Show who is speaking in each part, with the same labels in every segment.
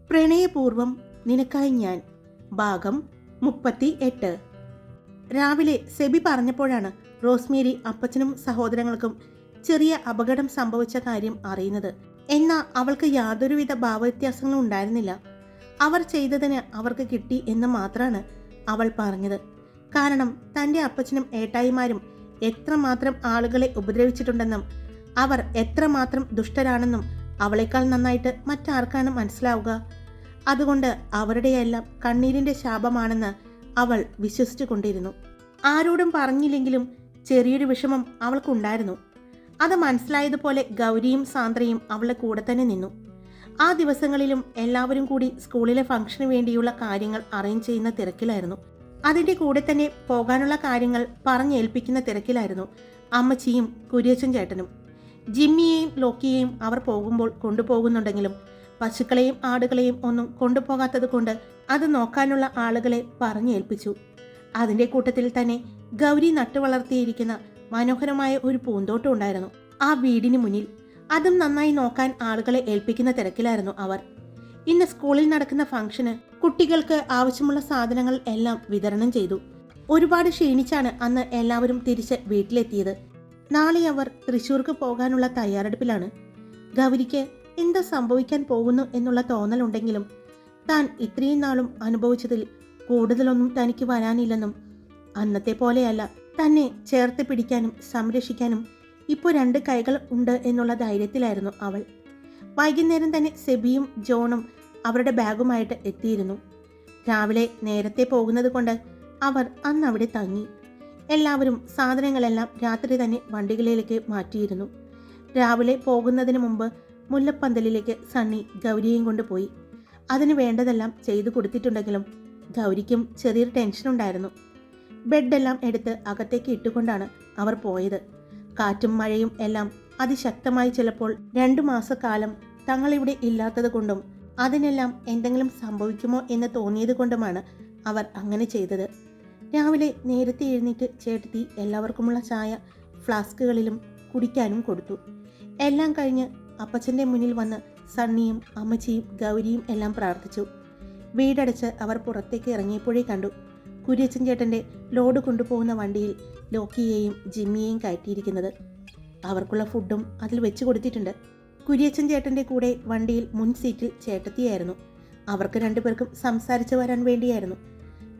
Speaker 1: പ്രണയപൂർവം നിനക്കായി ഞാൻ ഭാഗം 38. രാവിലെ സെബി പറഞ്ഞപ്പോഴാണ് റോസ്മേരി അപ്പച്ചനും സഹോദരങ്ങൾക്കും ചെറിയ അപകടം സംഭവിച്ച കാര്യം അറിയുന്നത്. എന്നാൽ അവൾക്ക് യാതൊരുവിധ ഭാവവ്യത്യാസങ്ങളും ഉണ്ടായിരുന്നില്ല. അവർ ചെയ്തതിന് അവർക്ക് കിട്ടി എന്ന് മാത്രമാണ് അവൾ പറഞ്ഞത്. കാരണം തൻ്റെ അപ്പച്ചനും ഏട്ടായിമാരും എത്രമാത്രം ആളുകളെ ഉപദ്രവിച്ചിട്ടുണ്ടെന്നും അവർ എത്രമാത്രം ദുഷ്ടരാണെന്നും അവളെക്കാൾ നന്നായിട്ട് മറ്റാർക്കാണ് മനസ്സിലാവുക. അതുകൊണ്ട് അവരുടെയെല്ലാം കണ്ണീരിൻ്റെ ശാപമാണെന്ന് അവൾ വിശ്വസിച്ചു കൊണ്ടിരുന്നു. ആരോടും പറഞ്ഞില്ലെങ്കിലും ചെറിയൊരു വിഷമം അവൾക്കുണ്ടായിരുന്നു. അത് മനസ്സിലായതുപോലെ ഗൗരിയും സാന്ദ്രയും അവളുടെ കൂടെ തന്നെ നിന്നു. ആ ദിവസങ്ങളിലും എല്ലാവരും കൂടി സ്കൂളിലെ ഫംഗ്ഷന് വേണ്ടിയുള്ള കാര്യങ്ങൾ അറേഞ്ച് ചെയ്യുന്ന തിരക്കിലായിരുന്നു. അതിൻ്റെ കൂടെ തന്നെ പോകാനുള്ള കാര്യങ്ങൾ പറഞ്ഞേൽപ്പിക്കുന്ന തിരക്കിലായിരുന്നു അമ്മച്ചിയും കുര്യച്ചൻ ചേട്ടനും. ജിമ്മിയെയും ലോക്കിയെയും അവർ പോകുമ്പോൾ കൊണ്ടുപോകുന്നുണ്ടെങ്കിലും പശുക്കളെയും ആടുകളെയും ഒന്നും കൊണ്ടുപോകാത്തത് കൊണ്ട് അത് നോക്കാനുള്ള ആളുകളെ പറഞ്ഞേൽപ്പിച്ചു. അതിൻ്റെ കൂട്ടത്തിൽ തന്നെ ഗൗരി നട്ടുവളർത്തിയിരിക്കുന്ന മനോഹരമായ ഒരു പൂന്തോട്ടം ഉണ്ടായിരുന്നു ആ വീടിന് മുന്നിൽ. അതും നന്നായി നോക്കാൻ ആളുകളെ ഏൽപ്പിക്കുന്ന തിരക്കിലായിരുന്നു അവർ. ഇന്ന് സ്കൂളിൽ നടക്കുന്ന ഫംഗ്ഷന് കുട്ടികൾക്ക് ആവശ്യമുള്ള സാധനങ്ങൾ എല്ലാം വിതരണം ചെയ്തു. ഒരുപാട് ക്ഷീണിച്ചാണ് അന്ന് എല്ലാവരും തിരിച്ച് വീട്ടിലെത്തിയത്. നാളെ അവർ തൃശ്ശൂർക്ക് പോകാനുള്ള തയ്യാറെടുപ്പിലാണ്. ഗൗരിക്ക് എന്താ സംഭവിക്കാൻ പോകുന്നു എന്നുള്ള തോന്നലുണ്ടെങ്കിലും താൻ ഇത്രയും നാളും അനുഭവിച്ചതിൽ കൂടുതലൊന്നും തനിക്ക് വരാനില്ലെന്നും അന്നത്തെ പോലെയല്ല, തന്നെ ചേർത്ത് പിടിക്കാനും സംരക്ഷിക്കാനും ഇപ്പോൾ 2 കൈകൾ ഉണ്ട് എന്നുള്ള ധൈര്യത്തിലായിരുന്നു അവൾ. വൈകുന്നേരം തന്നെ സെബിയും ജോണും അവരുടെ ബാഗുമായിട്ട് എത്തിയിരുന്നു. രാവിലെ നേരത്തെ പോകുന്നത് കൊണ്ട് അവർ അന്ന് അവിടെ തങ്ങി. എല്ലാവരും സാധനങ്ങളെല്ലാം രാത്രി തന്നെ വണ്ടികളിലേക്ക് മാറ്റിയിരുന്നു. രാവിലെ പോകുന്നതിന് മുമ്പ് മുല്ലപ്പന്തലിലേക്ക് സണ്ണി ഗൗരിയെയും കൊണ്ടുപോയി. അതിന് വേണ്ടതെല്ലാം ചെയ്തു കൊടുത്തിട്ടുണ്ടെങ്കിലും ഗൗരിക്കും ചെറിയൊരു ടെൻഷനുണ്ടായിരുന്നു. ബെഡെല്ലാം എടുത്ത് അകത്തേക്ക് ഇട്ടുകൊണ്ടാണ് അവർ പോയത്. കാറ്റും മഴയും എല്ലാം അതിശക്തമായി ചിലപ്പോൾ 2 മാസക്കാലം തങ്ങളിവിടെ ഇല്ലാത്തത് കൊണ്ടും അതിനെല്ലാം എന്തെങ്കിലും സംഭവിക്കുമോ എന്ന് തോന്നിയത് കൊണ്ടുമാണ് അവർ അങ്ങനെ ചെയ്തത്. രാവിലെ നേരത്തെ എഴുന്നേറ്റ് ചേട്ടത്തി എല്ലാവർക്കുമുള്ള ചായ ഫ്ലാസ്കുകളിലും കുടിക്കാനും കൊടുത്തു. എല്ലാം കഴിഞ്ഞ് അപ്പച്ചൻ്റെ മുന്നിൽ വന്ന് സണ്ണിയും അമ്മച്ചിയും ഗൗരിയും എല്ലാം പ്രാർത്ഥിച്ചു. വീടടച്ച് അവർ പുറത്തേക്ക് ഇറങ്ങിയപ്പോഴേ കണ്ടു കുര്യച്ചൻ ചേട്ടൻ്റെ ലോഡ് കൊണ്ടുപോകുന്ന വണ്ടിയിൽ ലോക്കിയെയും ജിമ്മിയെയും കയറ്റിയിരിക്കുന്നത്. അവർക്കുള്ള ഫുഡും അതിൽ വെച്ച് കൊടുത്തിട്ടുണ്ട്. കുര്യച്ചൻ ചേട്ടൻ്റെ കൂടെ വണ്ടിയിൽ മുൻ സീറ്റിൽ ചേട്ടത്തിയായിരുന്നു. അവർക്ക് 2 പേർക്കും സംസാരിച്ചു വരാൻ വേണ്ടിയായിരുന്നു.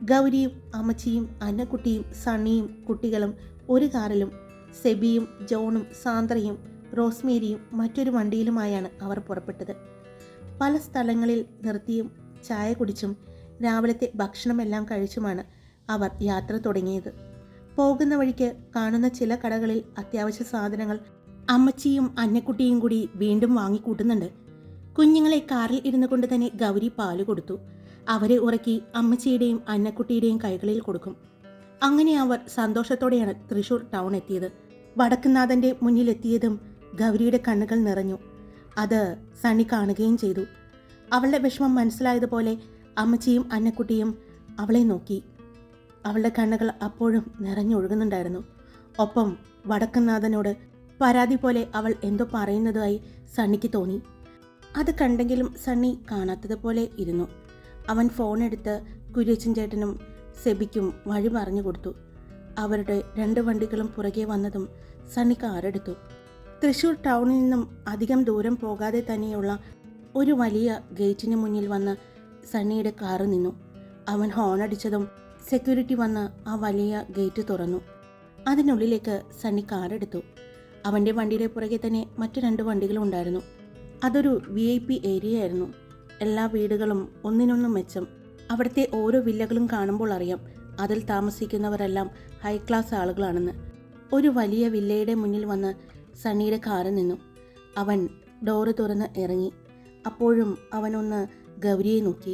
Speaker 1: ഗൗരിയും അമ്മച്ചിയും അന്നക്കുട്ടിയും സണ്ണിയും കുട്ടികളും ഒരു കാറിലും സെബിയും ജോണും സാന്ദ്രയും റോസ്മേരിയും മറ്റൊരു വണ്ടിയിലുമായാണ് അവർ പുറപ്പെട്ടത്. പല സ്ഥലങ്ങളിൽ നിർത്തിയും ചായ കുടിച്ചും രാവിലത്തെ ഭക്ഷണമെല്ലാം കഴിച്ചുമാണ് അവർ യാത്ര തുടങ്ങിയത്. പോകുന്ന വഴിക്ക് കാണുന്ന ചില കടകളിൽ അത്യാവശ്യ സാധനങ്ങൾ അമ്മച്ചിയും അന്നക്കുട്ടിയും കൂടി വീണ്ടും വാങ്ങിക്കൂട്ടുന്നുണ്ട്. കുഞ്ഞുങ്ങളെ കാറിൽ ഇരുന്നു കൊണ്ട് തന്നെ ഗൗരി പാല് കൊടുത്തു. അവരെ ഉറക്കി അമ്മച്ചിയുടെയും അന്നക്കുട്ടിയുടെയും കൈകളിൽ കൊടുക്കും. അങ്ങനെ അവർ സന്തോഷത്തോടെയാണ് തൃശ്ശൂർ ടൗൺ എത്തിയത്. വടക്കുന്നാഥൻ്റെ മുന്നിലെത്തിയതും ഗൗരിയുടെ കണ്ണുകൾ നിറഞ്ഞു. അത് സണ്ണി കാണുകയും ചെയ്തു. അവളുടെ വിഷമം മനസ്സിലായതുപോലെ അമ്മച്ചിയും അന്നക്കുട്ടിയും അവളെ നോക്കി. അവളുടെ കണ്ണുകൾ അപ്പോഴും നിറഞ്ഞൊഴുകുന്നുണ്ടായിരുന്നു. ഒപ്പം വടക്കുന്നാഥനോട് പരാതി പോലെ അവൾ എന്തോ പറയുന്നതായി സണ്ണിക്ക് തോന്നി. അത് കണ്ടെങ്കിലും സണ്ണി കാണാത്തതുപോലെ ഇരുന്നു. അവൻ ഫോണെടുത്ത് കുര്യച്ചൻ ചേട്ടനും സെബിക്കും വഴി പറഞ്ഞു കൊടുത്തു. അവരുടെ 2 വണ്ടികളും പുറകെ വന്നതും സണ്ണി കാറെടുത്തു. തൃശ്ശൂർ ടൗണിൽ നിന്നും അധികം ദൂരം പോകാതെ തന്നെയുള്ള ഒരു വലിയ ഗേറ്റിന് മുന്നിൽ വന്ന് സണ്ണിയുടെ കാറ് നിന്നു. അവൻ ഹോണടിച്ചതും സെക്യൂരിറ്റി വന്ന് ആ വലിയ ഗേറ്റ് തുറന്നു. അതിനുള്ളിലേക്ക് സണ്ണി കാറെടുത്തു. അവൻ്റെ വണ്ടിയുടെ പുറകെ തന്നെ മറ്റു 2 വണ്ടികളും ഉണ്ടായിരുന്നു. അതൊരു VIP ഏരിയ ആയിരുന്നു. എല്ലാ വീടുകളും ഒന്നിനൊന്നും മെച്ചം. അവിടുത്തെ ഓരോ വില്ലകളും കാണുമ്പോൾ അറിയാം അതിൽ താമസിക്കുന്നവരെല്ലാം ഹൈ ക്ലാസ് ആളുകളാണെന്ന്. ഒരു വലിയ വില്ലയുടെ മുന്നിൽ വന്ന് സണ്ണിയുടെ കാറ് നിന്നു. അവൻ ഡോറ് തുറന്ന് ഇറങ്ങി. അപ്പോഴും അവനൊന്ന് ഗൗരിയെ നോക്കി.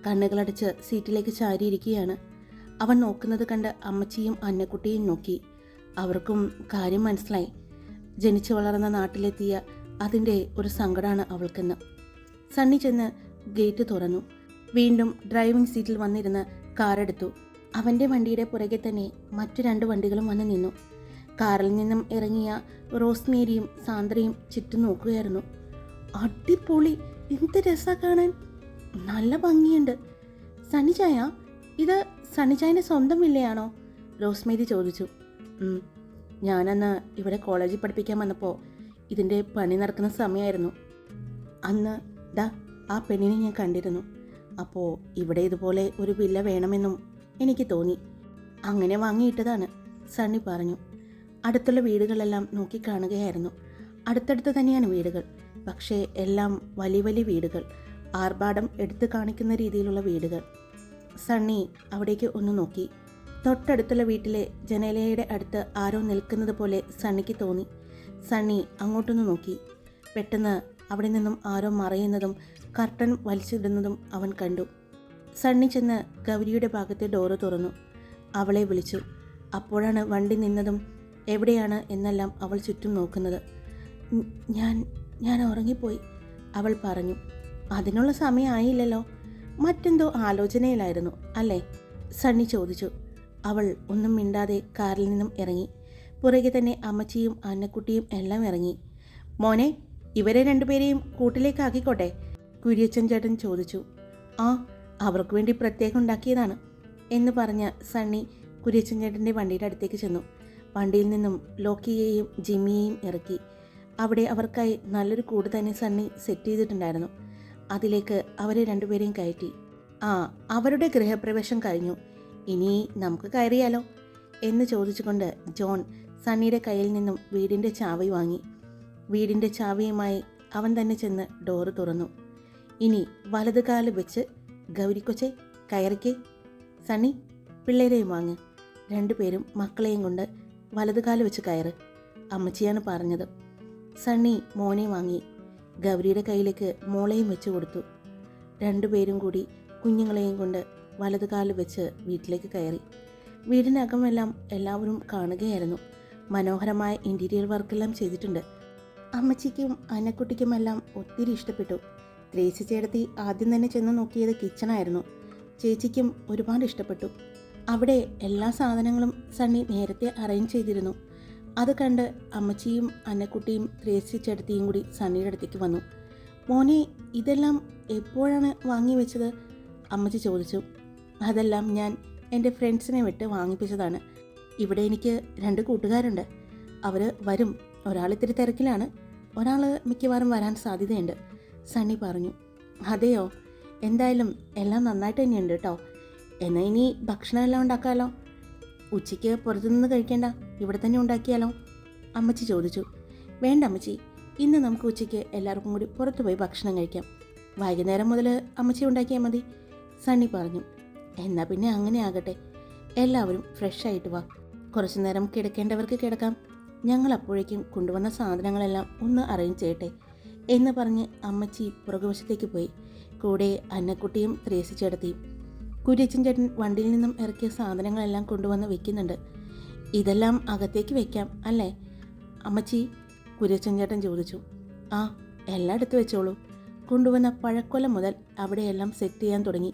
Speaker 1: കണ്ണുകളടച്ച് സീറ്റിലേക്ക് ചാരിയിരിക്കുകയാണ്. അവൻ നോക്കുന്നത് കണ്ട് അമ്മച്ചിയും അന്നക്കുട്ടിയും നോക്കി. അവർക്കും കാര്യം മനസ്സിലായി. ജനിച്ചു വളർന്ന നാട്ടിലെത്തിയ അതിൻ്റെ ഒരു സങ്കടമാണ് അവൾക്കെന്ന്. സണ്ണി ചെന്ന് ഗേറ്റ് തുറന്നു. വീണ്ടും ഡ്രൈവിംഗ് സീറ്റിൽ വന്നിരുന്ന് കാറെടുത്തു. അവൻ്റെ വണ്ടിയുടെ പുറകെ തന്നെ മറ്റു 2 വണ്ടികളും വന്ന് നിന്നു. കാറിൽ നിന്നും ഇറങ്ങിയ റോസ്മേരിയും സാന്ദ്രയും ചുറ്റും നോക്കുകയായിരുന്നു. അടിപൊളി, എന്ത് രസാ കാണാൻ. നല്ല ഭംഗിയുണ്ട്. സണ്ണിച്ചായ, ഇത് സണ്ണിച്ചായൻ്റെ സ്വന്തം വില്ലയാണോ? റോസ്മേരി ചോദിച്ചു. ഞാനന്ന് ഇവിടെ കോളേജിൽ പഠിപ്പിക്കാൻ വന്നപ്പോൾ ഇതിൻ്റെ പണി നടക്കുന്ന സമയമായിരുന്നു. അന്ന് ആ പെണ്ണിനെ ഞാൻ കണ്ടിരുന്നു. അപ്പോൾ ഇവിടെ ഇതുപോലെ ഒരു വില്ല വേണമെന്നും എനിക്ക് തോന്നി. അങ്ങനെ വാങ്ങിയിട്ടതാണ്, സണ്ണി പറഞ്ഞു. അടുത്തുള്ള വീടുകളെല്ലാം നോക്കിക്കാണുകയായിരുന്നു. അടുത്തടുത്ത് തന്നെയാണ് വീടുകൾ, പക്ഷേ എല്ലാം വലിയ വലിയ വീടുകൾ, ആർഭാടം എടുത്തു കാണിക്കുന്ന രീതിയിലുള്ള വീടുകൾ. സണ്ണി അവിടേക്ക് ഒന്ന് നോക്കി. തൊട്ടടുത്തുള്ള വീട്ടിലെ ജനലയുടെ അടുത്ത് ആരോ നിൽക്കുന്നത് പോലെ സണ്ണിക്ക് തോന്നി. സണ്ണി അങ്ങോട്ടൊന്ന് നോക്കി. പെട്ടെന്ന് അവിടെ നിന്നും ആരോ മറയുന്നതും കർട്ടൻ വലിച്ചിടുന്നതും അവൻ കണ്ടു. സണ്ണി ചെന്ന് ഗൗരിയുടെ ഭാഗത്തെ ഡോറ് തുറന്നു. അവളെ വിളിച്ചു. അപ്പോഴാണ് വണ്ടി നിന്നതും എവിടെയാണ് എന്നെല്ലാം അവൾ ചുറ്റും നോക്കുന്നത്. ഞാൻ ഉറങ്ങിപ്പോയി, അവൾ പറഞ്ഞു. അതിനുള്ള സമയമായില്ലല്ലോ. മറ്റെന്തോ ആലോചനയിലായിരുന്നു അല്ലേ? സണ്ണി ചോദിച്ചു. അവൾ ഒന്നും മിണ്ടാതെ കാറിൽ നിന്നും ഇറങ്ങി. പുറകെ തന്നെ അമ്മച്ചിയും അന്നക്കുട്ടിയും എല്ലാം ഇറങ്ങി. മോനെ, ഇവരെ രണ്ടുപേരെയും കൂട്ടിലേക്കാക്കിക്കോട്ടെ, കുര്യച്ചൻ ചേട്ടൻ ചോദിച്ചു. അവർക്ക് വേണ്ടി പ്രത്യേകം ഉണ്ടാക്കിയതാണ് എന്ന് പറഞ്ഞ സണ്ണി കുര്യച്ചൻ ചേട്ടൻ്റെ വണ്ടിയുടെ അടുത്തേക്ക് ചെന്നു. വണ്ടിയിൽ നിന്നും ലോക്കിയെയും ജിമ്മിയെയും ഇറക്കി. അവിടെ അവർക്കായി നല്ലൊരു കൂട് തന്നെ സണ്ണി സെറ്റ് ചെയ്തിട്ടുണ്ടായിരുന്നു. അതിലേക്ക് അവരെ രണ്ടുപേരെയും കയറ്റി. അവരുടെ ഗൃഹപ്രവേശം കഴിഞ്ഞു, ഇനി നമുക്ക് കയറിയാലോ എന്ന് ചോദിച്ചുകൊണ്ട് ജോൺ സണ്ണിയുടെ കയ്യിൽ നിന്നും വീടിൻ്റെ ചാവി വാങ്ങി. വീടിൻ്റെ ചാവിയുമായി അവൻ തന്നെ ചെന്ന് ഡോറ് തുറന്നു. ഇനി വലത് കാല് വെച്ച് ഗൗരിക്കൊച്ചെ കയറിക്കേ. സണ്ണി, പിള്ളേരെയും വാങ്ങ്. രണ്ടുപേരും മക്കളെയും കൊണ്ട് വലത് കാല് വെച്ച് കയറ്, അമ്മച്ചിയാണ് പറഞ്ഞത്. സണ്ണി മോനെ വാങ്ങി ഗൗരിയുടെ കയ്യിലേക്ക് മോളെയും വെച്ച് കൊടുത്തു. രണ്ടുപേരും കൂടി കുഞ്ഞുങ്ങളെയും കൊണ്ട് വലത് കാല് വെച്ച് വീട്ടിലേക്ക് കയറി. വീടിനകമെല്ലാം എല്ലാവരും കാണുകയായിരുന്നു. മനോഹരമായ ഇൻറ്റീരിയർ വർക്കെല്ലാം ചെയ്തിട്ടുണ്ട്. അമ്മച്ചിക്കും അന്നക്കുട്ടിക്കുമെല്ലാം ഒത്തിരി ഇഷ്ടപ്പെട്ടു. ത്രേസി ചേട്ടത്തി ആദ്യം തന്നെ ചെന്ന് നോക്കിയത് കിച്ചണായിരുന്നു. ചേച്ചിക്കും ഒരുപാട് ഇഷ്ടപ്പെട്ടു. അവിടെ എല്ലാ സാധനങ്ങളും സണ്ണി നേരത്തെ അറേഞ്ച് ചെയ്തിരുന്നു. അത് കണ്ട് അമ്മച്ചിയും അന്നക്കുട്ടിയും ത്രേസി ചേട്ടത്തിയും കൂടി സണ്ണിയുടെ അടുത്തേക്ക് വന്നു. മോനെ, ഇതെല്ലാം എപ്പോഴാണ് വാങ്ങി വെച്ചത്? അമ്മച്ചി ചോദിച്ചു. അതെല്ലാം ഞാൻ എൻ്റെ ഫ്രണ്ട്സിനെ വിട്ട് വാങ്ങിപ്പിച്ചതാണ്. ഇവിടെ എനിക്ക് 2 കൂട്ടുകാരുണ്ട്. അവർ വരും. ഒരാൾ ഇത്തിരി തിരക്കിലാണ്, ഒരാൾ മിക്കവാറും വരാൻ സാധ്യതയുണ്ട്, സണ്ണി പറഞ്ഞു. അതെയോ? എന്തായാലും എല്ലാം നന്നായിട്ട് തന്നെയുണ്ട് കേട്ടോ. എന്നാൽ ഇനി ഭക്ഷണം എല്ലാം ഉണ്ടാക്കാമല്ലോ. ഉച്ചയ്ക്ക് പുറത്തുനിന്ന് കഴിക്കേണ്ട, ഇവിടെ തന്നെ ഉണ്ടാക്കിയാലോ? അമ്മച്ചി ചോദിച്ചു. വേണ്ട അമ്മച്ചി, ഇന്ന് നമുക്ക് ഉച്ചയ്ക്ക് എല്ലാവർക്കും കൂടി പുറത്തു പോയി ഭക്ഷണം കഴിക്കാം. വൈകുന്നേരം മുതൽ അമ്മച്ചി ഉണ്ടാക്കിയാൽ മതി, സണ്ണി പറഞ്ഞു. എന്നാൽ പിന്നെ അങ്ങനെ ആകട്ടെ. എല്ലാവരും ഫ്രഷ് ആയിട്ട് വാ. കുറച്ചു നേരം കിടക്കേണ്ടവർക്ക് കിടക്കാം. ഞങ്ങൾ അപ്പോഴേക്കും കൊണ്ടുവന്ന സാധനങ്ങളെല്ലാം ഒന്ന് അറേഞ്ച് ചെയ്യട്ടെ എന്ന് പറഞ്ഞ് അമ്മച്ചി പുറകുവശത്തേക്ക് പോയി. കൂടെ അന്നക്കുട്ടിയും ത്രേസി ചേട്ടത്തിയും. കുര്യച്ചൻ ചേട്ടൻ വണ്ടിയിൽ നിന്നും ഇറക്കിയ സാധനങ്ങളെല്ലാം കൊണ്ടുവന്ന് വെക്കുന്നുണ്ട്. ഇതെല്ലാം അകത്തേക്ക് വെക്കാം അല്ലേ അമ്മച്ചി? കുര്യച്ചൻ ചേട്ടൻ ചോദിച്ചു. എല്ലാം എടുത്ത് വെച്ചോളൂ. കൊണ്ടുവന്ന പഴക്കൊല മുതൽ അവിടെയെല്ലാം സെറ്റ് ചെയ്യാൻ തുടങ്ങി.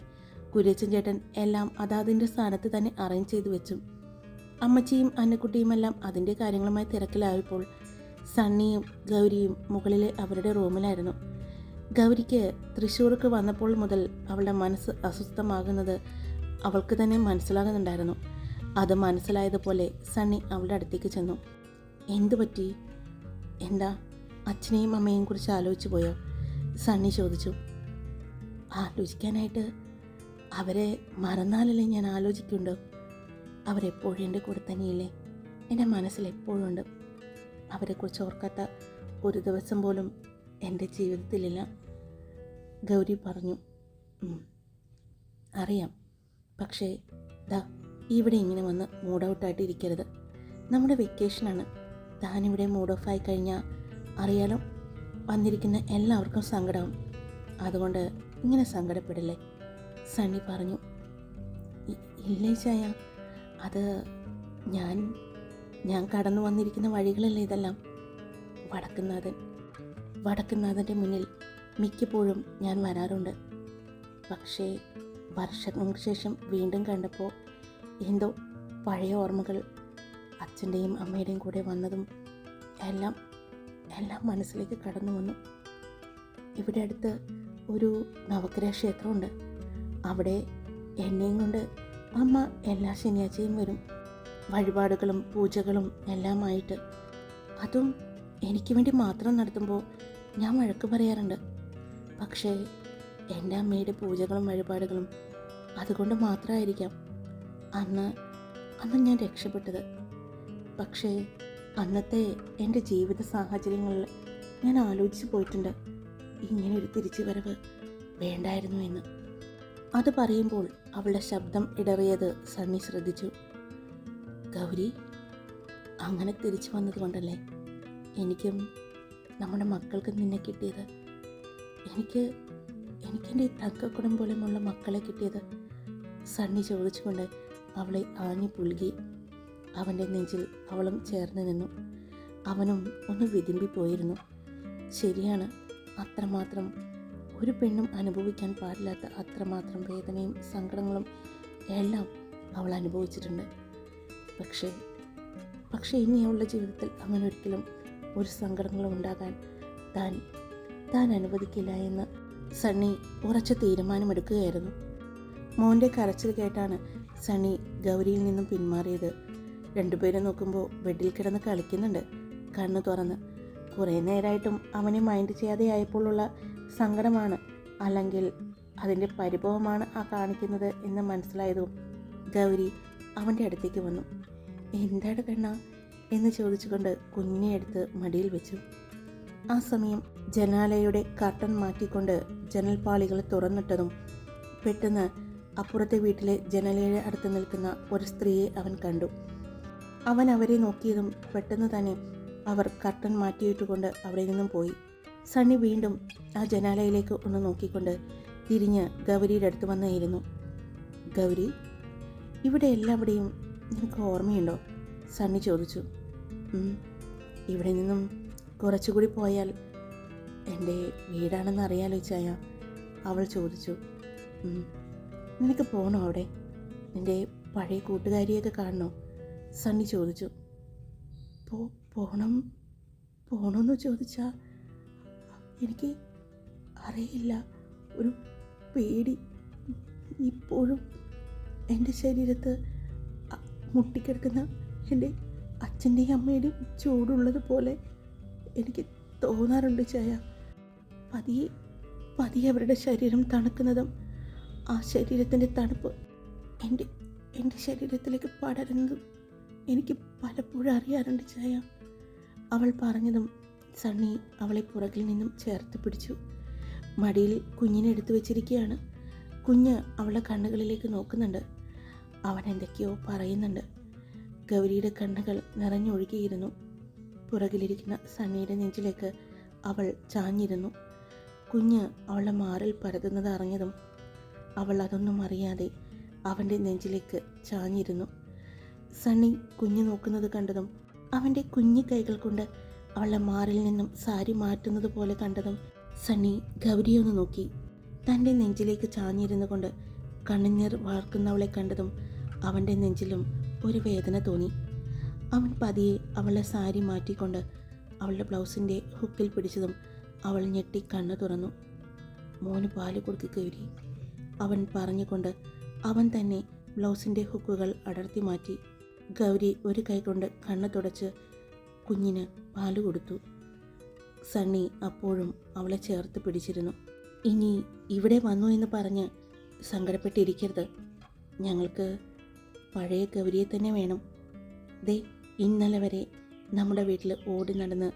Speaker 1: കുര്യച്ചൻ ചേട്ടൻ എല്ലാം അതാതിൻ്റെ സ്ഥാനത്ത് തന്നെ അറേഞ്ച് ചെയ്ത് വെച്ചു. അമ്മച്ചിയും അന്നക്കുട്ടിയുമെല്ലാം അതിൻ്റെ കാര്യങ്ങളുമായി തിരക്കിലായപ്പോൾ സണ്ണിയും ഗൗരിയും മുകളിലെ അവരുടെ റൂമിലായിരുന്നു. ഗൗരിക്ക് തൃശ്ശൂർക്ക് വന്നപ്പോൾ മുതൽ അവളുടെ മനസ്സ് അസ്വസ്ഥമാകുന്നത് അവൾക്ക് തന്നെ മനസ്സിലാകുന്നുണ്ടായിരുന്നു. അത് മനസ്സിലായതുപോലെ സണ്ണി അവളുടെ അടുത്തേക്ക് ചെന്നു. എന്തു പറ്റി? എന്താ, അച്ഛനെയും അമ്മയെയും കുറിച്ച് ആലോചിച്ചു പോയോ? സണ്ണി ചോദിച്ചു. ആലോചിക്കാനായിട്ട് അവരെ മറന്നാലല്ലേ ഞാൻ ആലോചിക്കുന്നുണ്ടോ? അവരെപ്പോഴും എൻ്റെ കൂടെ തന്നെയില്ലേ? എൻ്റെ മനസ്സിൽ എപ്പോഴും ഉണ്ട്. അവരെക്കുറിച്ച് ഓർക്കാത്ത ഒരു ദിവസം പോലും എൻ്റെ ജീവിതത്തിലില്ല, ഗൗരി പറഞ്ഞു. അറിയാം, പക്ഷേ ഇവിടെ ഇങ്ങനെ വന്ന് മൂഡ് ഔട്ടായിട്ട് ഇരിക്കരുത്. നമ്മുടെ വെക്കേഷനാണ്. താനിവിടെ മൂഡ് ഓഫ് ആയി കഴിഞ്ഞാൽ അറിയാലോ, വന്നിരിക്കുന്ന എല്ലാവർക്കും സങ്കടമാവും. അതുകൊണ്ട് ഇങ്ങനെ സങ്കടപ്പെടില്ലേ, സണ്ണി പറഞ്ഞു. ഇല്ലേ ചായ, അത് ഞാൻ കടന്നു വന്നിരിക്കുന്ന വഴികളല്ലേ ഇതെല്ലാം. വടക്കുന്നാഥൻ്റെ മുന്നിൽ മിക്കപ്പോഴും ഞാൻ വരാറുണ്ട്. പക്ഷേ വർഷങ്ങൾക്ക് ശേഷം വീണ്ടും കണ്ടപ്പോൾ എന്തോ പഴയ ഓർമ്മകൾ അച്ഛൻ്റെയും അമ്മയുടെയും കൂടെ വന്നതും എല്ലാം മനസ്സിലേക്ക് കടന്നു വന്നു. ഇവിടെ അടുത്ത് ഒരു നവഗ്രഹ ക്ഷേത്രമുണ്ട്. അവിടെ എന്നെയും കൊണ്ട് അമ്മ എല്ലാ ശനിയാഴ്ചയും വരും, വഴിപാടുകളും പൂജകളും എല്ലാമായിട്ട്. അതും എനിക്ക് വേണ്ടി മാത്രം നടത്തുമ്പോൾ ഞാൻ വഴക്ക് പറയാറുണ്ട്. പക്ഷേ എൻ്റെ അമ്മയുടെ പൂജകളും വഴിപാടുകളും അതുകൊണ്ട് മാത്രമായിരിക്കാം അന്ന് ഞാൻ രക്ഷപ്പെട്ടത്. പക്ഷേ അന്നത്തെ എൻ്റെ ജീവിത സാഹചര്യങ്ങളിൽ ഞാൻ ആലോചിച്ച് പോയിട്ടുണ്ട്, ഇങ്ങനൊരു തിരിച്ചു വരവ് വേണ്ടായിരുന്നു എന്ന്. അത് പറയുമ്പോൾ അവളുടെ ശബ്ദം ഇടറിയത് സണ്ണി ശ്രദ്ധിച്ചു. ഗൗരി, അങ്ങനെ തിരിച്ചു വന്നതുകൊണ്ടല്ലേ എനിക്കും നമ്മുടെ മക്കൾക്ക് നിന്നെ കിട്ടിയത്? എനിക്കെൻ്റെ ഈ തങ്കക്കുടം പോലെയുള്ള മക്കളെ കിട്ടിയത്? സണ്ണി ചോദിച്ചുകൊണ്ട് അവളെ ആഞ്ഞു പുൽകി. അവൻ്റെ നെഞ്ചിൽ അവളും ചേർന്ന് നിന്നു. അവനും ഒന്ന് വിതുമ്പിപ്പോയിരുന്നു. ശരിയാണ്, അത്രമാത്രം ഒരു പെണ്ണും അനുഭവിക്കാൻ പാടില്ലാത്ത അത്രമാത്രം വേദനയും സങ്കടങ്ങളും എല്ലാം അവൾ അനുഭവിച്ചിട്ടുണ്ട്. പക്ഷേ ഇനി അവളുടെ ജീവിതത്തിൽ അവനൊരിക്കലും ഒരു സങ്കടങ്ങളും ഉണ്ടാകാൻ താൻ അനുവദിക്കില്ല എന്ന് സണ്ണി ഉറച്ച തീരുമാനമെടുക്കുകയായിരുന്നു. മോൻ്റെ കരച്ചിൽ കേട്ടാണ് സണ്ണി ഗൗരിയിൽ നിന്നും പിന്മാറിയത്. രണ്ടുപേരും നോക്കുമ്പോൾ ബെഡിൽ കിടന്ന് കളിക്കുന്നുണ്ട്, കണ്ണു തുറന്ന്. കുറേ നേരമായിട്ടും അവനെ മൈൻഡ് ചെയ്യാതെ ആയപ്പോഴുള്ള സങ്കടമാണ്, അല്ലെങ്കിൽ അതിൻ്റെ പരിഭവമാണ് ആ കാണിക്കുന്നത് എന്ന് മനസ്സിലായതും ഗൗരി അവൻ്റെ അടുത്തേക്ക് വന്നു. എന്താണ് കണ്ണ എന്ന് ചോദിച്ചുകൊണ്ട് കുഞ്ഞിനെ എടുത്ത് മടിയിൽ വെച്ചു. ആ സമയം ജനാലയുടെ കർട്ടൻ മാറ്റിക്കൊണ്ട് ജനൽപ്പാളികൾ തുറന്നിട്ടതും പെട്ടെന്ന് അപ്പുറത്തെ വീട്ടിലെ ജനലയുടെ അടുത്ത് നിൽക്കുന്ന ഒരു സ്ത്രീയെ അവൻ കണ്ടു. അവൻ അവരെ നോക്കിയതും പെട്ടെന്ന് തന്നെ അവർ കർട്ടൻ മാറ്റിയിട്ടുകൊണ്ട് അവിടെ നിന്നും പോയി. സണ്ണി വീണ്ടും ആ ജനാലയിലേക്ക് ഒന്ന് നോക്കിക്കൊണ്ട് തിരിഞ്ഞ് ഗൗരിയുടെ അടുത്ത് വന്നായിരുന്നു. ഗൗരി, ഇവിടെ എല്ലാവിടെയും നിനക്ക് ഓർമ്മയുണ്ടോ? സണ്ണി ചോദിച്ചു. ഇവിടെ നിന്നും കുറച്ചുകൂടി പോയാൽ എൻ്റെ വീടാണെന്ന് അറിയാലോ ചായ, അവൾ ചോദിച്ചു. നിനക്ക് പോകണോ അവിടെ? നിൻ്റെ പഴയ കൂട്ടുകാരിയൊക്കെ കാണണോ? സണ്ണി ചോദിച്ചു. പോകണമെന്ന് ചോദിച്ചാൽ എനിക്ക് അറിയില്ല, ഒരു പേടി ഇപ്പോഴും എൻ്റെ ശരീരത്ത് മുട്ടിക്കിടക്കുന്ന എൻ്റെ അച്ഛൻ്റെയും അമ്മയുടെയും ചൂടുള്ളതുപോലെ എനിക്ക് തോന്നാറുണ്ട് ചായ. പതിയെ അവരുടെ ശരീരം തണുക്കുന്നതും ആ ശരീരത്തിൻ്റെ തണുപ്പ് എൻ്റെ ശരീരത്തിലേക്ക് പടരുന്നതും എനിക്ക് പലപ്പോഴും അറിയാറുണ്ട് ചായ. അവൾ പറഞ്ഞതും സണ്ണി അവളെ പുറകിൽ നിന്നും ചേർത്ത് പിടിച്ചു. മടിയിൽ കുഞ്ഞിനെ എടുത്തു വെച്ചിരിക്കുകയാണ്. കുഞ്ഞ് അവളുടെ കണ്ണുകളിലേക്ക് നോക്കുന്നുണ്ട്. അവൻ എന്തൊക്കെയോ പറയുന്നുണ്ട്. ഗൗരിയുടെ കണ്ണുകൾ നിറഞ്ഞൊഴുകിയിരുന്നു. പുറകിലിരിക്കുന്ന സണ്ണിയുടെ നെഞ്ചിലേക്ക് അവൾ ചാഞ്ഞിരുന്നു. കുഞ്ഞ് അവളുടെ മാറിൽ പരതുന്നത് അറിഞ്ഞതും അവൾ അതൊന്നും അറിയാതെ അവൻ്റെ നെഞ്ചിലേക്ക് ചാഞ്ഞിരുന്നു. സണ്ണി കുഞ്ഞ് നോക്കുന്നത് കണ്ടതും അവൻ്റെ കുഞ്ഞു കൈകൾ കൊണ്ട് അവളുടെ മാറിൽ നിന്നും സാരി മാറ്റുന്നത് പോലെ കണ്ടതും സണ്ണി ഗൗരിയെ ഒന്ന് നോക്കി. തൻ്റെ നെഞ്ചിലേക്ക് ചാഞ്ഞിരുന്നു കൊണ്ട് കണ്ണുനീർ വാർക്കുന്നവളെ കണ്ടതും അവൻ്റെ നെഞ്ചിലും ഒരു വേദന തോന്നി. അവൻ പതിയെ അവളുടെ സാരി മാറ്റിക്കൊണ്ട് അവളുടെ ബ്ലൗസിൻ്റെ ഹുക്കിൽ പിടിച്ചതും അവൾ ഞെട്ടി കണ്ണു തുറന്നു. മോന് പാല് കൊടുക്കുക ഗൗരി, അവൻ പറഞ്ഞുകൊണ്ട് അവൻ തന്നെ ബ്ലൗസിൻ്റെ ഹുക്കുകൾ അടർത്തി മാറ്റി. ഗൗരി ഒരു കൈ കൊണ്ട് കണ്ണ് തുടച്ച് കുഞ്ഞിന് പാല് കൊടുത്തു. സണ്ണി അപ്പോഴും അവളെ ചേർത്ത് പിടിച്ചിരുന്നു. ഇനി ഇവിടെ വന്നു എന്ന് പറഞ്ഞ് സങ്കടപ്പെട്ടിരിക്കരുത്. ഞങ്ങൾക്ക് പഴയ ഗൗരിയെ തന്നെ വേണം. ഇന്നലെ വരെ നമ്മുടെ വീട്ടിൽ ഓടി നടന്ന്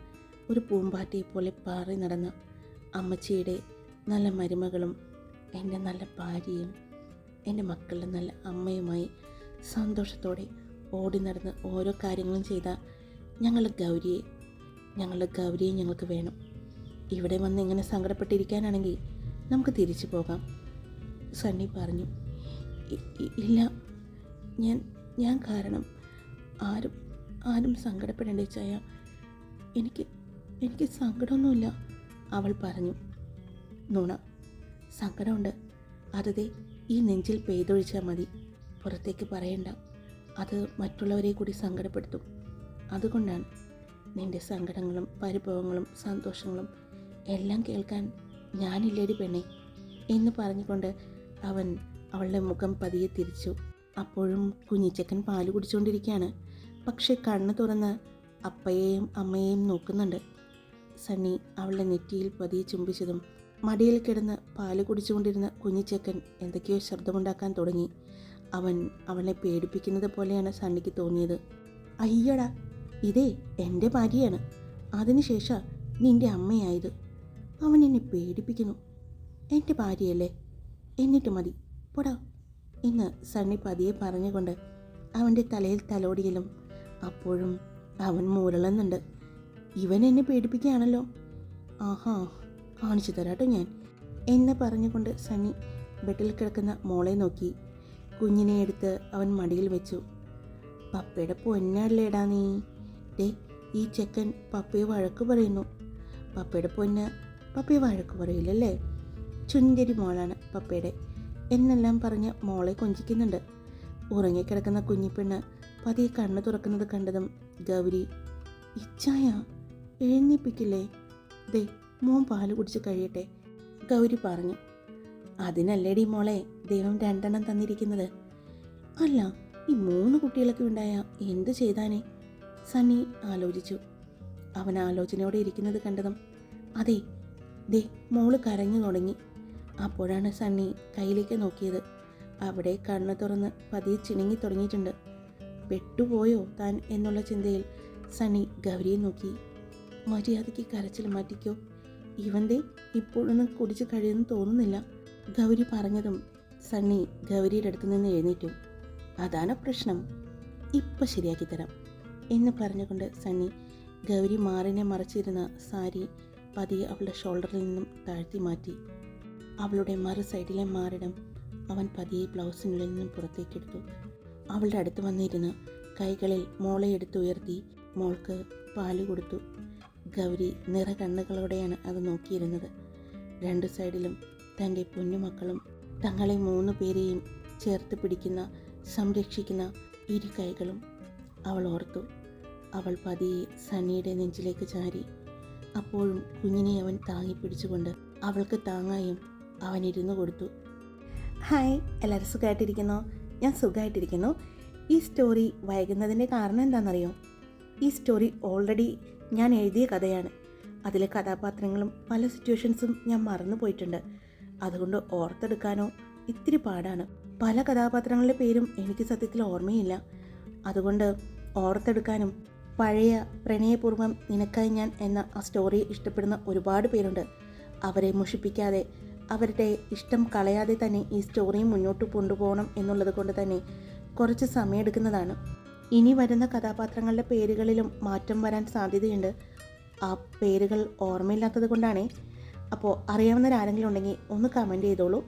Speaker 1: ഒരു പൂമ്പാറ്റയെ പോലെ പാറി നടന്ന അമ്മച്ചിയുടെ നല്ല മരുമകളും എൻ്റെ നല്ല ഭാര്യയും എൻ്റെ മക്കളുടെ നല്ല അമ്മയുമായി സന്തോഷത്തോടെ ഓടി നടന്ന് ഓരോ കാര്യങ്ങളും ചെയ്ത ഞങ്ങളുടെ ഗൗരിയെ ഞങ്ങൾക്ക് വേണം. ഇവിടെ വന്ന് ഇങ്ങനെ സങ്കടപ്പെട്ടിരിക്കാനാണെങ്കിൽ നമുക്ക് തിരിച്ചു പോകാം, സണ്ണി പറഞ്ഞു. ഇല്ല, ഞാൻ കാരണം ആരും സങ്കടപ്പെടേണ്ട ചായ. എനിക്ക് സങ്കടമൊന്നുമില്ല, അവൾ പറഞ്ഞു. നുണ, സങ്കടമുണ്ട്. അതേ ഈ നെഞ്ചിൽ പെയ്തൊഴിച്ചാൽ മതി, പുറത്തേക്ക് പറയണ്ട. അത് മറ്റുള്ളവരെ കൂടി സങ്കടപ്പെടുത്തും. അതുകൊണ്ടാണ് നിൻ്റെ സങ്കടങ്ങളും പരിഭവങ്ങളും സന്തോഷങ്ങളും എല്ലാം കേൾക്കാൻ ഞാനില്ലേടി പെണ്ണേ. എന്ന് പറഞ്ഞുകൊണ്ട് അവൻ അവളുടെ മുഖം പതിയെ തിരിച്ചു. അപ്പോഴും കുഞ്ഞിച്ചക്കൻ പാല് കുടിച്ചുകൊണ്ടിരിക്കുകയാണ്. പക്ഷെ കണ്ണ് തുറന്ന് അപ്പയെയും അമ്മയെയും നോക്കുന്നുണ്ട്. സണ്ണി അവളുടെ നെറ്റിയിൽ പതിയെ ചുംബിച്ചതും മടിയിൽ കിടന്ന് പാല് കുടിച്ചുകൊണ്ടിരുന്ന കുഞ്ഞിച്ചക്കൻ എന്തൊക്കെയോ ശബ്ദമുണ്ടാക്കാൻ തുടങ്ങി. അവൻ അവളെ പേടിപ്പിക്കുന്നത് പോലെയാണ് സണ്ണിക്ക് തോന്നിയത്. അയ്യടാ, ഇതേ എൻ്റെ ഭാര്യയാണ്, അതിനുശേഷം നിൻ്റെ അമ്മയായത്. അവൻ എന്നെ പേടിപ്പിക്കുന്നു. എൻ്റെ ഭാര്യയല്ലേ, എന്നിട്ട് മതി, പോടാ എന്ന് സണ്ണി പതിയെ പറഞ്ഞുകൊണ്ട് അവൻ്റെ തലയിൽ തലോടിയിലും അപ്പോഴും അവൻ മുരളുന്നുണ്ട്. ഇവൻ എന്നെ പേടിപ്പിക്കുകയാണല്ലോ, ആഹാ കാണിച്ചു തരാട്ടോ ഞാൻ എന്ന് പറഞ്ഞുകൊണ്ട് സണ്ണി ബെഡിൽ കിടക്കുന്ന മോളെ നോക്കി. കുഞ്ഞിനെ എടുത്ത് അവൻ മടിയിൽ വെച്ചു. പപ്പയുടെ പൊന്നല്ലേടാ നീ. ഡേ, ഈ ചെക്കൻ പപ്പയെ വഴക്ക് പറയുന്നു. പപ്പയുടെ പൊന്ന് പപ്പയെ വഴക്ക് പറയില്ലല്ലേ, ചുന്തിരി മോളാണ് പപ്പയുടെ എന്നെല്ലാം പറഞ്ഞ് മോളെ കൊഞ്ചിക്കുന്നുണ്ട്. ഉറങ്ങിക്കിടക്കുന്ന കുഞ്ഞിപ്പെണ്ണ് പതിയെ കണ്ണ് തുറക്കുന്നത് കണ്ടതും ഗൗരി, ഇച്ചായ എഴുന്നേപ്പിക്കില്ലേ, ദേ മോൻ പാല് കുടിച്ച് കഴിയട്ടെ, ഗൗരി പറഞ്ഞു. അതിനല്ലേടി മോളെ ദൈവം 2 എണ്ണം തന്നിരിക്കുന്നത്. അല്ല, ഈ 3 കുട്ടികളൊക്കെ ഉണ്ടായ എന്ത് ചെയ്താനേ, സണ്ണി ആലോചിച്ചു. അവൻ ആലോചനയോടെ ഇരിക്കുന്നത് കണ്ടതും അതെ, ദേ മോള് കരഞ്ഞു തുടങ്ങി. അപ്പോഴാണ് സണ്ണി കയ്യിലേക്ക് നോക്കിയത്. അവിടെ കണ്ണ് തുറന്ന് പതിയെ ചിണുങ്ങി തുടങ്ങിയിട്ടുണ്ട്. പെട്ടുപോയോ താൻ എന്നുള്ള ചിന്തയിൽ സണ്ണി ഗൗരിയെ നോക്കി. മര്യാദയ്ക്ക് കരച്ചിൽ മാറ്റിക്കോ, ഇവൻ്റെ ഇപ്പോഴൊന്നും കുടിച്ച് കഴിയുമെന്ന് തോന്നുന്നില്ല. ഗൗരി പറഞ്ഞതും സണ്ണി ഗൗരിയുടെ അടുത്ത് നിന്ന് എഴുന്നേറ്റു. അതാണ് പ്രശ്നം, ഇപ്പം ശരിയാക്കി തരാം എന്ന് പറഞ്ഞുകൊണ്ട് സണ്ണി ഗൗരി മാറിനെ മറച്ചിരുന്ന സാരി പതിയെ അവളുടെ ഷോൾഡറിൽ നിന്നും താഴ്ത്തി മാറ്റി. അവളുടെ മറു സൈഡിലെ മാറിടം അവൻ പതിയെ ബ്ലൗസിനുള്ളിൽ നിന്നും പുറത്തേക്കെടുത്തു. അവളുടെ അടുത്ത് വന്നിരുന്ന് കൈകളിൽ മോളെ എടുത്തുയർത്തി മോൾക്ക് പാല് കൊടുത്തു. ഗൗരി നിറകണ്ണുകളോടെയാണ് അത് നോക്കിയിരുന്നത്. 2 സൈഡിലും തൻ്റെ പൊന്നുമക്കളും തങ്ങളെ 3 പേരെയും ചേർത്ത് പിടിക്കുന്ന സംരക്ഷിക്കുന്ന 2 കൈകളും അവൾ ഓർത്തു. അവൾ പതിയെ സണ്ണിയുടെ നെഞ്ചിലേക്ക് ചാരി. അപ്പോഴും കുഞ്ഞിനെ അവൻ താങ്ങി പിടിച്ചുകൊണ്ട് അവൾക്ക് താങ്ങായും അവൻ ഇരുന്നു കൊടുത്തു. ഹായ്, എല്ലാവരും സുഖമായിട്ടിരിക്കുന്നോ? ഞാൻ സുഖമായിട്ടിരിക്കുന്നു. ഈ സ്റ്റോറി വൈകുന്നതിൻ്റെ കാരണം എന്താണെന്നറിയോ? ഈ സ്റ്റോറി ഓൾറെഡി ഞാൻ എഴുതിയ കഥയാണ്. അതിലെ കഥാപാത്രങ്ങളും പല സിറ്റുവേഷൻസും ഞാൻ മറന്നു പോയിട്ടുണ്ട്. അതുകൊണ്ട് ഓർത്തെടുക്കാനോ ഇത്തിരി പാടാണ്. പല കഥാപാത്രങ്ങളുടെ പേരും എനിക്ക് സത്യത്തിൽ ഓർമ്മയില്ല. അതുകൊണ്ട് ഓർത്തെടുക്കാനും പഴയ പ്രണയപൂർവ്വം നിനക്കായി ഞാൻ എന്ന ആ സ്റ്റോറി ഇഷ്ടപ്പെടുന്ന ഒരുപാട് പേരുണ്ട്. അവരെ മുഷിപ്പിക്കാതെ അവരുടെ ഇഷ്ടം കളയാതെ തന്നെ ഈ സ്റ്റോറിയും മുന്നോട്ട് കൊണ്ടുപോകണം എന്നുള്ളത് കൊണ്ട് തന്നെ കുറച്ച് സമയമെടുക്കുന്നതാണ്. ഇനി വരുന്ന കഥാപാത്രങ്ങളുടെ പേരുകളിലും മാറ്റം വരാൻ സാധ്യതയുണ്ട്. ആ പേരുകൾ ഓർമ്മയില്ലാത്തത് കൊണ്ടാണേ. അപ്പോൾ അറിയാവുന്നവരാരെങ്കിലും ഉണ്ടെങ്കിൽ ഒന്ന് കമൻറ്റ് ചെയ്തോളൂ.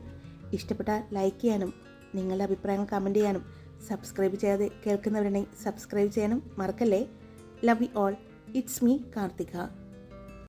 Speaker 1: ഇഷ്ടപ്പെട്ടാൽ ലൈക്ക് ചെയ്യാനും നിങ്ങളുടെ അഭിപ്രായങ്ങൾ കമൻറ്റ് ചെയ്യാനും സബ്സ്ക്രൈബ് ചെയ്യാതെ കേൾക്കുന്നവരുണ്ടെങ്കിൽ സബ്സ്ക്രൈബ് ചെയ്യാനും മറക്കല്ലേ. Love you all. It's me Karthika.